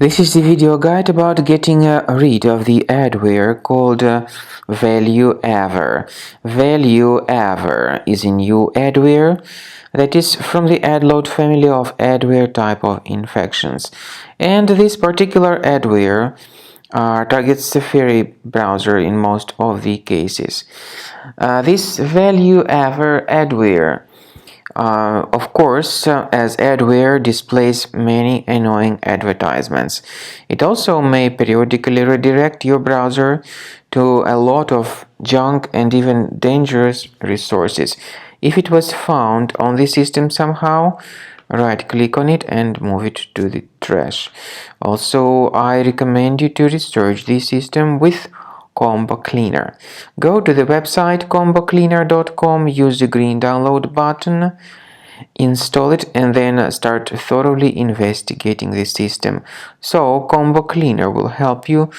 This is the video guide about getting rid of the adware called ValueEver. ValueEver is a new adware that is from the adload family of adware type of infections. And this particular adware targets Safari browser in most of the cases. This ValueEver adware of course, as adware displays many annoying advertisements. It also may periodically redirect your browser to a lot of junk and even dangerous resources. If it was found on the system somehow, right-click on it and move it to the trash. Also, I recommend you to research the system with Combo Cleaner. Go to the website combocleaner.com, use the green download button, install it, and then start thoroughly investigating the system. So Combo Cleaner will help you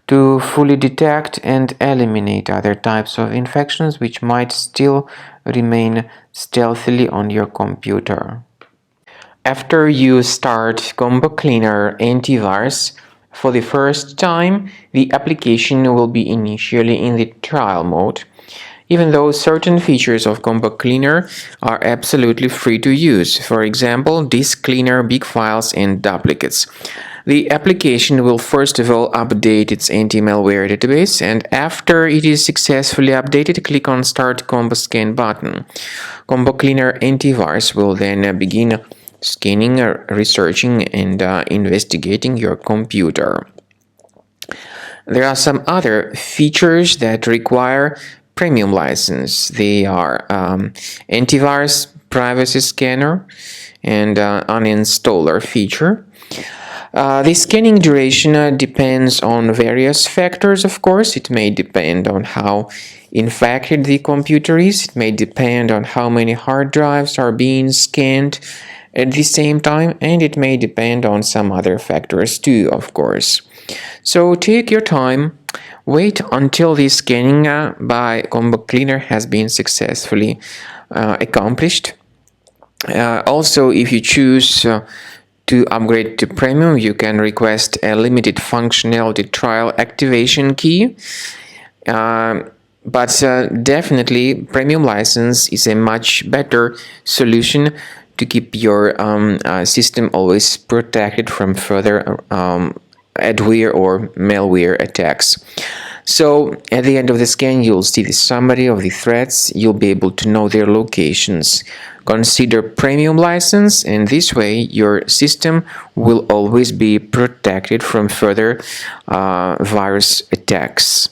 to fully detect and eliminate other types of infections which might still remain stealthily on your computer. After you start Combo Cleaner antivirus for the first time, the application will be initially in the trial mode, even though certain features of Combo Cleaner are absolutely free to use. For example, disk cleaner, big files, and duplicates. The application will first of all update its anti-malware database, and after it is successfully updated, click on Start Combo Scan button. Combo Cleaner antivirus will then begin scanning, researching, and investigating your computer. There are some other features that require premium license. They are antivirus, privacy scanner, and uninstaller feature. The scanning duration depends on various factors, of course. It may depend on how infected the computer is. It may depend on how many hard drives are being scanned at the same time, and it may depend on some other factors too, of course. So take your time, wait until the scanning by Combo Cleaner has been successfully accomplished. Also, if you choose to upgrade to premium, you can request a limited functionality trial activation key. But definitely, premium license is a much better solution to keep your system always protected from further adware or malware attacks. So at the end of the scan, you'll see the summary of the threats. You'll be able to know their locations. Consider premium license, and this way your system will always be protected from further virus attacks.